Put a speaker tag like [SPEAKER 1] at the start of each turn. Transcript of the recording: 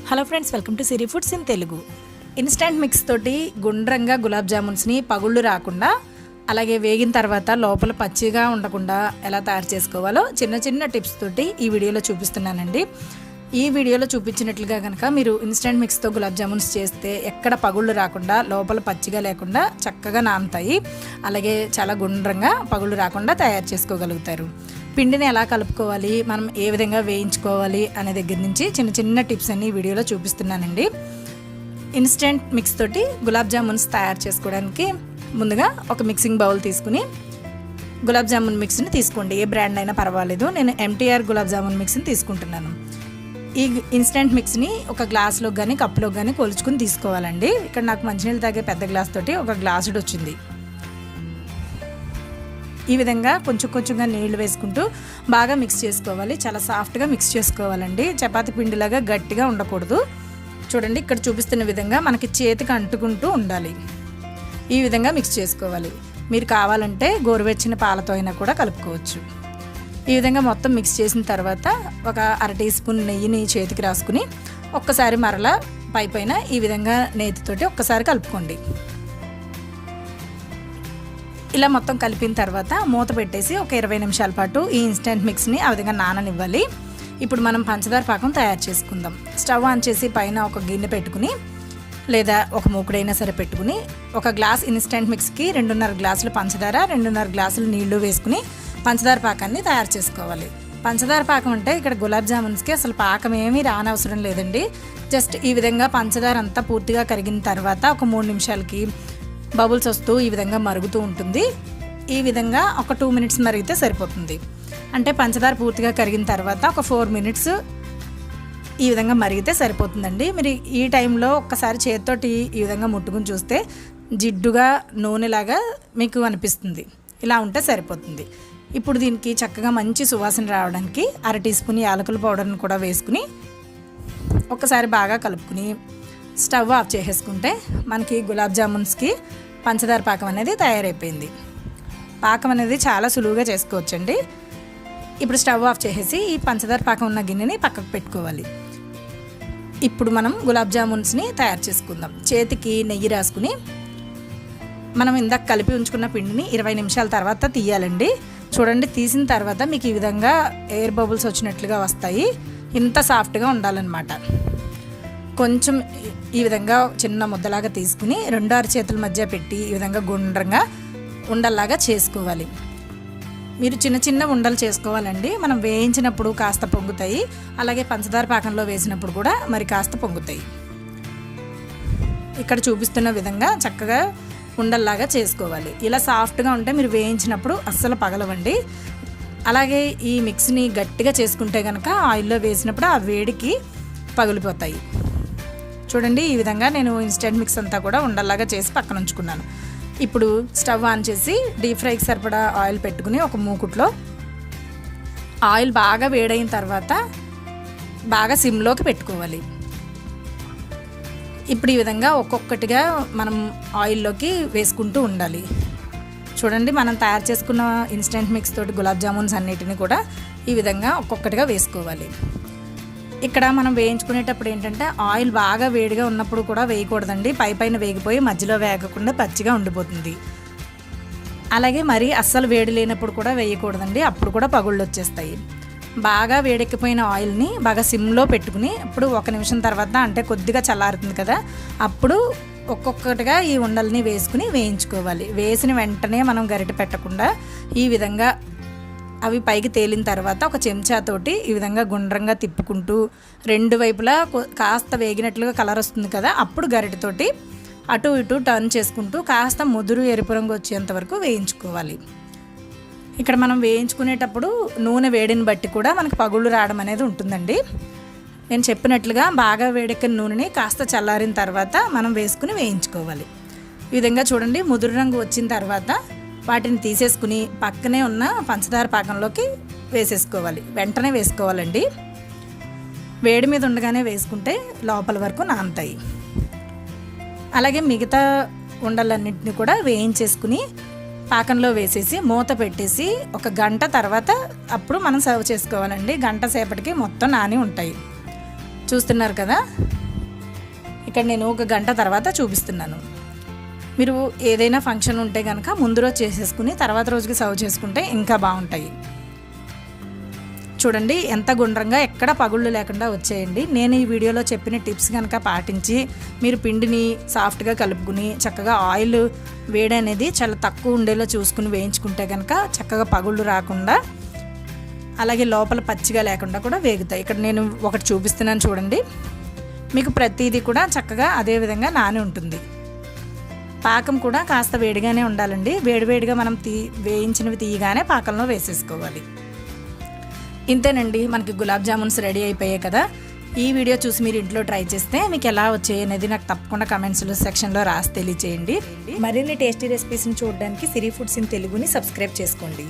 [SPEAKER 1] Hello friends, welcome to Siri foods in Telugu. Instant mix తోటి గుండ్రంగా గులాబ్ జామున్స్ని పగుళ్ళు రాకుండా, అలాగే వేగిన తర్వాత లోపల పచ్చిగా ఉండకుండా ఎలా తయారు చేసుకోవాలో చిన్న చిన్న టిప్స్ తోటి ఈ వీడియోలో చూపిస్తున్నానండి. ఈ వీడియోలో చూపించినట్లుగా కనుక మీరు ఇన్స్టంట్ మిక్స్తో గులాబ్ జామున్స్ చేస్తే ఎక్కడ పగుళ్ళు రాకుండా, లోపల పచ్చిగా లేకుండా చక్కగా నానుతాయి. అలాగే చాలా గుండ్రంగా పగుళ్ళు రాకుండా తయారు చేసుకోగలుగుతారు. పిండిని ఎలా కలుపుకోవాలి, మనం ఏ విధంగా వేయించుకోవాలి అనే దగ్గర నుంచి చిన్న చిన్న టిప్స్ అన్ని వీడియోలో చూపిస్తున్నానండి. ఇన్స్టంట్ మిక్స్ తోటి గులాబ్ జామున్స్ తయారు చేసుకోవడానికి ముందుగా ఒక మిక్సింగ్ బౌల్ తీసుకుని గులాబ్ జామున్ మిక్స్ని తీసుకోండి. ఏ బ్రాండ్ అయినా పర్వాలేదు. నేను MTR గులాబ్ జామున్ మిక్స్ని తీసుకుంటున్నాను. ఈ ఇన్స్టంట్ మిక్స్ని ఒక గ్లాస్లో కానీ కప్పులో కానీ కొలుచుకుని తీసుకోవాలండి. ఇక్కడ నాకు మంచినీళ్ళు తాగే పెద్ద గ్లాస్ తోటి ఒక గ్లాసుడు వచ్చింది. ఈ విధంగా కొంచెం కొంచెంగా నీళ్లు వేసుకుంటూ బాగా మిక్స్ చేసుకోవాలి. చాలా సాఫ్ట్గా మిక్స్ చేసుకోవాలండి. చపాతీ పిండిలాగా గట్టిగా ఉండకూడదు. చూడండి, ఇక్కడ చూపిస్తున్న విధంగా మనకి చేతికి అంటుకుంటూ ఉండాలి. ఈ విధంగా మిక్స్ చేసుకోవాలి. మీరు కావాలంటే గోరువెచ్చని పాలతో అయినా కూడా కలుపుకోవచ్చు. ఈ విధంగా మొత్తం మిక్స్ చేసిన తర్వాత ఒక 1/2 టీ స్పూన్ నెయ్యిని చేతికి రాసుకుని ఒక్కసారి మరలా పైన ఈ విధంగా నేతితోటి ఒక్కసారి కలుపుకోండి. ఇలా మొత్తం కలిపిన తర్వాత మూత పెట్టేసి ఒక 20 నిమిషాల పాటు ఈ ఇన్స్టంట్ మిక్స్ని ఆ విధంగా నాననివ్వాలి. ఇప్పుడు మనం పంచదార పాకం తయారు చేసుకుందాం. స్టవ్ ఆన్ చేసి పైన ఒక గిన్నె పెట్టుకుని, లేదా ఒక మూకుడైనా సరే పెట్టుకుని, ఒక గ్లాస్ ఇన్స్టంట్ మిక్స్కి 2.5 గ్లాసులు పంచదార, 2.5 గ్లాసులు నీళ్లు వేసుకుని పంచదార పాకాన్ని తయారు చేసుకోవాలి. పంచదార పాకం అంటే ఇక్కడ గులాబ్ జామున్స్కి అసలు పాకం ఏమీ రానవసరం లేదండి. జస్ట్ ఈ విధంగా పంచదార అంతా పూర్తిగా కరిగిన తర్వాత ఒక 3 నిమిషాలకి బబుల్స్ వస్తూ ఈ విధంగా మరుగుతూ ఉంటుంది. ఈ విధంగా ఒక 2 మినిట్స్ మరిగితే సరిపోతుంది. అంటే పంచదార పూర్తిగా కరిగిన తర్వాత ఒక 4 మినిట్స్ ఈ విధంగా మరిగితే సరిపోతుందండి. మీరు ఈ టైంలో ఒక్కసారి చేతితోటి ఈ విధంగా ముట్టుకుని చూస్తే జిడ్డుగా నూనెలాగా మీకు అనిపిస్తుంది. ఇలా ఉంటే సరిపోతుంది. ఇప్పుడు దీనికి చక్కగా మంచి సువాసన రావడానికి 1/2 టీ స్పూన్ యాలకుల పౌడర్ని కూడా వేసుకుని ఒక్కసారి బాగా కలుపుకుని స్టవ్ ఆఫ్ చేసేసుకుంటే మనకి గులాబ్ జామున్స్కి పంచదార పాకం అనేది తయారైపోయింది. పాకం అనేది చాలా సులువుగా చేసుకోవచ్చండి. ఇప్పుడు స్టవ్ ఆఫ్ చేసేసి ఈ పంచదార పాకం ఉన్న గిన్నెని పక్కకు పెట్టుకోవాలి. ఇప్పుడు మనం గులాబ్ జామున్స్ని తయారు చేసుకుందాం. చేతికి నెయ్యి రాసుకుని మనం ఇందాక కలిపి ఉంచుకున్న పిండిని 20 నిమిషాల తర్వాత తీయాలండి. చూడండి, తీసిన తర్వాత మీకు ఈ విధంగా ఎయిర్ బబుల్స్ వచ్చినట్లుగా వస్తాయి. ఇంత సాఫ్ట్గా ఉండాలన్నమాట. కొంచెం ఈ విధంగా చిన్న ముద్దలాగా తీసుకుని 2 అరచేతుల మధ్య పెట్టి ఈ విధంగా గుండ్రంగా ఉండల్లాగా చేసుకోవాలి. మీరు చిన్న చిన్న ఉండలు చేసుకోవాలండి. మనం వేయించినప్పుడు కాస్త పొంగుతాయి, అలాగే పంచదార పాకంలో వేసినప్పుడు కూడా మరి కాస్త పొంగుతాయి. ఇక్కడ చూపిస్తున్న విధంగా చక్కగా ఉండల్లాగా చేసుకోవాలి. ఇలా సాఫ్ట్గా ఉంటే మీరు వేయించినప్పుడు అస్సలు పగలవండి. అలాగే ఈ మిక్స్ని గట్టిగా చేసుకుంటే కనుక ఆయిల్లో వేసినప్పుడు ఆ వేడికి పగిలిపోతాయి. చూడండి, ఈ విధంగా నేను ఇన్స్టంట్ మిక్స్ అంతా కూడా ఉండల్లాగా చేసి పక్కన ఉంచుకున్నాను. ఇప్పుడు స్టవ్ ఆన్ చేసి డీప్ ఫ్రైకి సరిపడా ఆయిల్ పెట్టుకుని ఒక మూకుట్లో ఆయిల్ బాగా వేడైన తర్వాత బాగా సిమ్లోకి పెట్టుకోవాలి. ఇప్పుడు ఈ విధంగా ఒక్కొక్కటిగా మనం ఆయిల్లోకి వేసుకుంటూ ఉండాలి. చూడండి, మనం తయారు చేసుకున్న ఇన్స్టంట్ మిక్స్ తోటి గులాబ్ జామున్స్ అన్నిటిని కూడా ఈ విధంగా ఒక్కొక్కటిగా వేసుకోవాలి. ఇక్కడ మనం వేయించుకునేటప్పుడు ఏంటంటే ఆయిల్ బాగా వేడిగా ఉన్నప్పుడు కూడా వేయకూడదండి. పైన వేగిపోయి మధ్యలో వేగకుండా పచ్చిగా ఉండిపోతుంది. అలాగే మరి అస్సలు వేడి లేనప్పుడు కూడా వేయకూడదండి. అప్పుడు కూడా పగుళ్ళు వచ్చేస్తాయి. బాగా వేడెక్కిపోయిన ఆయిల్ని బాగా సిమ్లో పెట్టుకుని ఇప్పుడు 1 నిమిషం తర్వాత, అంటే కొద్దిగా చల్లారుతుంది కదా, అప్పుడు ఒక్కొక్కటిగా ఈ ఉండల్ని వేసుకుని వేయించుకోవాలి. వేసిన వెంటనే మనం గరిటె పెట్టకుండా ఈ విధంగా అవి పైకి తేలిన తర్వాత ఒక చెంచాతోటి ఈ విధంగా గుండ్రంగా తిప్పుకుంటూ 2 వైపులా కాస్త వేగినట్లుగా కలర్ వస్తుంది కదా, అప్పుడు గరిటెతోటి అటు ఇటు టర్న్ చేసుకుంటూ కాస్త ముదురు ఎరుపు రంగు వచ్చేంత వరకు వేయించుకోవాలి. ఇక్కడ మనం వేయించుకునేటప్పుడు నూనె వేడిని బట్టి కూడా మనకు పగుళ్ళు రావడం అనేది ఉంటుందండి. నేను చెప్పినట్లుగా బాగా వేడెక్కిన నూనెని కాస్త చల్లారిన తర్వాత మనం వేసుకుని వేయించుకోవాలి. ఈ విధంగా చూడండి, ముదురు రంగు వచ్చిన తర్వాత వాటిని తీసేసుకుని పక్కనే ఉన్న పంచదార పాకంలోకి వేసేసుకోవాలి. వెంటనే వేసుకోవాలండి. వేడి మీద ఉండగానే వేసుకుంటే లోపల వరకు నానుతాయి. అలాగే మిగతా ఉండలన్నింటినీ కూడా వేయించేసుకుని పాకంలో వేసేసి మూత పెట్టేసి 1 గంట తర్వాత అప్పుడు మనం సర్వ్ చేసుకోవాలండి. గంట సేపటికి మొత్తం నాని ఉంటాయి. చూస్తున్నారు కదా, ఇక్కడ నేను 1 గంట తర్వాత చూపిస్తున్నాను. మీరు ఏదైనా ఫంక్షన్ ఉంటే కనుక ముందు రోజు చేసేసుకుని తర్వాత రోజుకి సర్వ్ చేసుకుంటే ఇంకా బాగుంటాయి. చూడండి ఎంత గుండ్రంగా ఎక్కడ పగుళ్ళు లేకుండా వచ్చేయండి. నేను ఈ వీడియోలో చెప్పిన టిప్స్ కనుక పాటించి మీరు పిండిని సాఫ్ట్గా కలుపుకుని చక్కగా ఆయిల్ వేడి అనేది చాలా తక్కువ ఉండేలా చూసుకుని వేయించుకుంటే కనుక చక్కగా పగుళ్ళు రాకుండా, అలాగే లోపల పచ్చిగా లేకుండా కూడా వేగుతాయి. ఇక్కడ నేను ఒకటి చూపిస్తున్నాను చూడండి. మీకు ప్రతిదీ కూడా చక్కగా అదే విధంగా నాని ఉంటుంది. పాకం కూడా కాస్త వేడిగానే ఉండాలండి. వేడివేడిగా మనం వేయించినవి తీయగానే పాకంలో వేసేసుకోవాలి. ఇంతేనండి, మనకి గులాబ్ జామున్స్ రెడీ అయిపోయాయి కదా. ఈ వీడియో చూసి మీరు ఇంట్లో ట్రై చేస్తే మీకు ఎలా వచ్చాయి అనేది నాకు తప్పకుండా కమెంట్స్లో సెక్షన్లో రాసి తెలియచేయండి. మరిన్ని టేస్టీ రెసిపీస్ని చూడడానికి సిరి ఫుడ్స్ ఇన్ తెలుగుని సబ్స్క్రైబ్ చేసుకోండి.